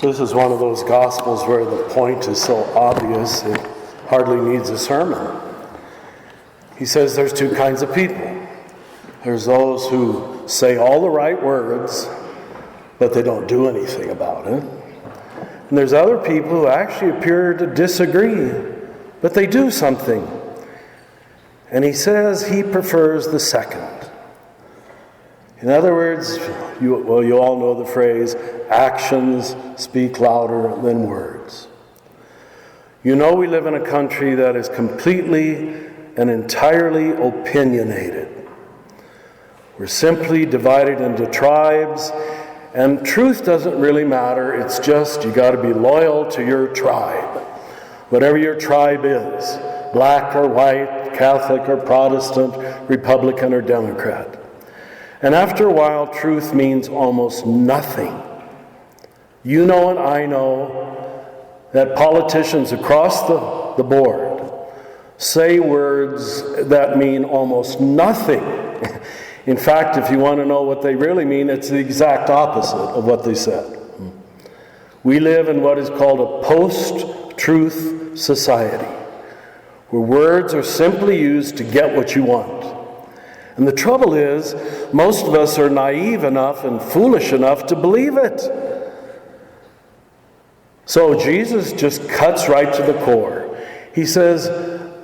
This is one of those Gospels where the point is so obvious it hardly needs a sermon. He says there's two kinds of people. There's those who say all the right words, but they don't do anything about it. And there's other people who actually appear to disagree, but they do something. And he says he prefers the second. In other words, you all know the phrase, actions speak louder than words. You know we live in a country that is completely and entirely opinionated. We're simply divided into tribes, and truth doesn't really matter. It's just you got to be loyal to your tribe. Whatever your tribe is, black or white, Catholic or Protestant, Republican or Democrat. And after a while, truth means almost nothing. You know and I know that politicians across the board say words that mean almost nothing. In fact, if you want to know what they really mean, it's the exact opposite of what they said. We live in what is called a post-truth society, where words are simply used to get what you want. And the trouble is, most of us are naive enough and foolish enough to believe it. So Jesus just cuts right to the core. He says,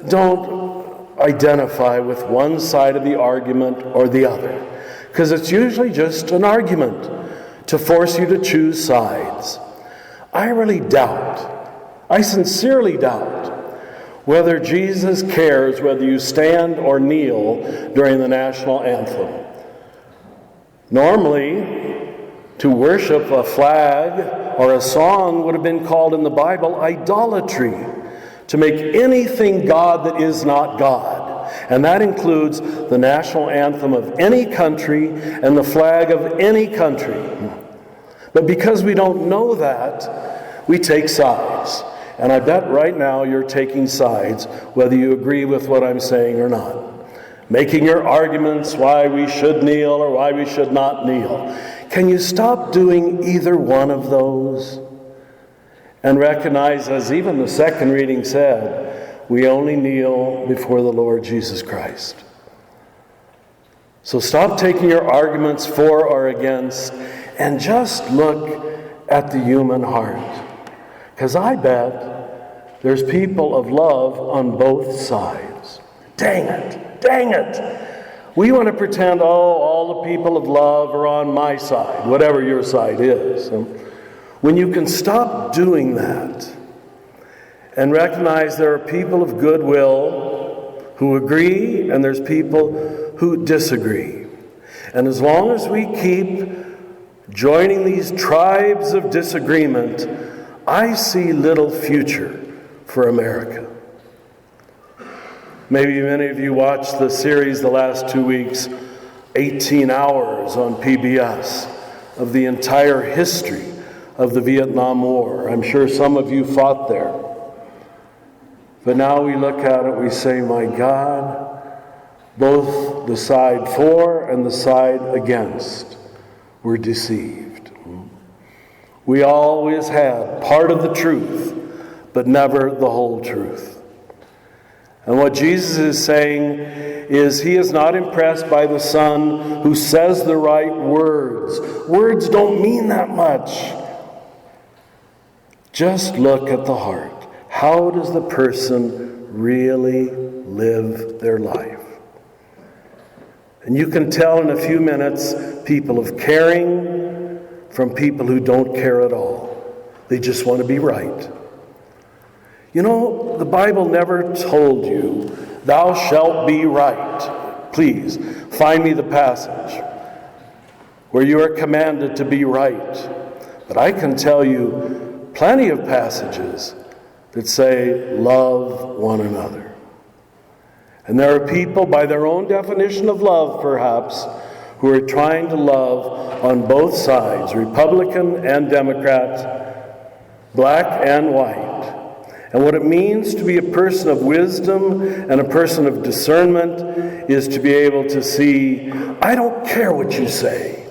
don't identify with one side of the argument or the other, because it's usually just an argument to force you to choose sides. I really doubt, I sincerely doubt, whether Jesus cares whether you stand or kneel during the national anthem. Normally, to worship a flag or a song would have been called in the Bible idolatry, to make anything God that is not God. And that includes the national anthem of any country and the flag of any country. But because we don't know that, we take sides. And I bet right now you're taking sides, whether you agree with what I'm saying or not. Making your arguments why we should kneel or why we should not kneel. Can you stop doing either one of those? And recognize, as even the second reading said, we only kneel before the Lord Jesus Christ. So stop taking your arguments for or against and just look at the human heart. Because I bet there's people of love on both sides. Dang it. We want to pretend, all the people of love are on my side, whatever your side is. When you can stop doing that and recognize there are people of goodwill who agree and there's people who disagree. And as long as we keep joining these tribes of disagreement, I see little future for America. Maybe many of you watched the series the last 2 weeks, 18 hours on PBS, of the entire history of the Vietnam War. I'm sure some of you fought there. But now we look at it, we say, my God, both the side for and the side against were deceived. We always had part of the truth, but never the whole truth. And what Jesus is saying is he is not impressed by the son who says the right words. Words don't mean that much. Just look at the heart. How does the person really live their life? And you can tell in a few minutes people of caring from people who don't care at all. They just want to be right. You know, the Bible never told you, thou shalt be right. Please, find me the passage where you are commanded to be right. But I can tell you plenty of passages that say, love one another. And there are people, by their own definition of love perhaps, who are trying to love on both sides, Republican and Democrat, black and white. And what it means to be a person of wisdom and a person of discernment is to be able to see, I don't care what you say.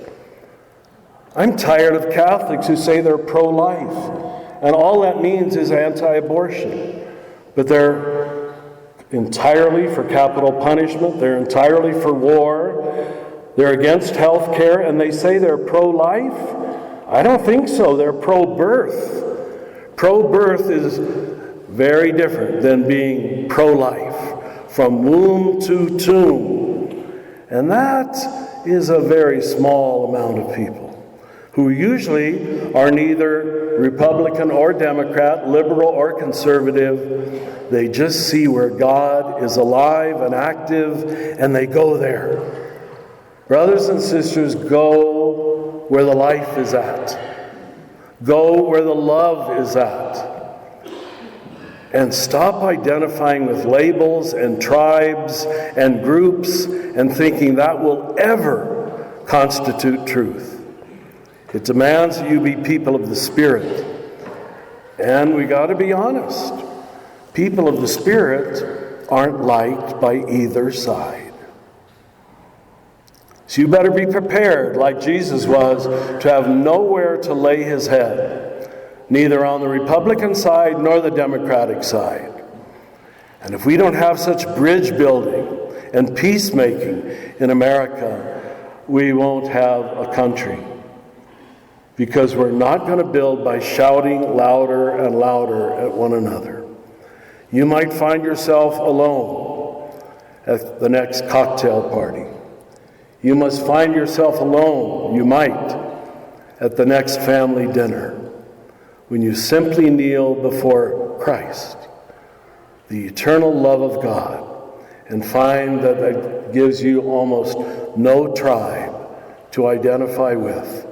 I'm tired of Catholics who say they're pro-life, and all that means is anti-abortion. But they're entirely for capital punishment, they're entirely for war, they're against health care, and they say they're pro-life? I don't think so. They're pro-birth. Pro-birth is very different than being pro-life, from womb to tomb. And that is a very small amount of people who usually are neither Republican or Democrat, liberal or conservative. They just see where God is alive and active, and they go there. Brothers and sisters, go where the life is at. Go where the love is at. And stop identifying with labels and tribes and groups and thinking that will ever constitute truth. It demands that you be people of the Spirit. And we got to be honest. People of the Spirit aren't liked by either side. So you better be prepared, like Jesus was, to have nowhere to lay his head, neither on the Republican side nor the Democratic side. And if we don't have such bridge building and peacemaking in America, we won't have a country. Because we're not going to build by shouting louder and louder at one another. You might find yourself alone at the next cocktail party. You must find yourself alone, you might, at the next family dinner, when you simply kneel before Christ, the eternal love of God, and find that it gives you almost no tribe to identify with.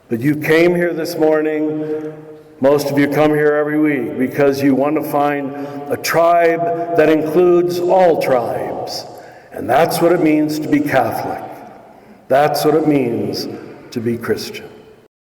But you came here this morning, most of you come here every week, because you want to find a tribe that includes all tribes. And that's what it means to be Catholic. That's what it means to be Christian.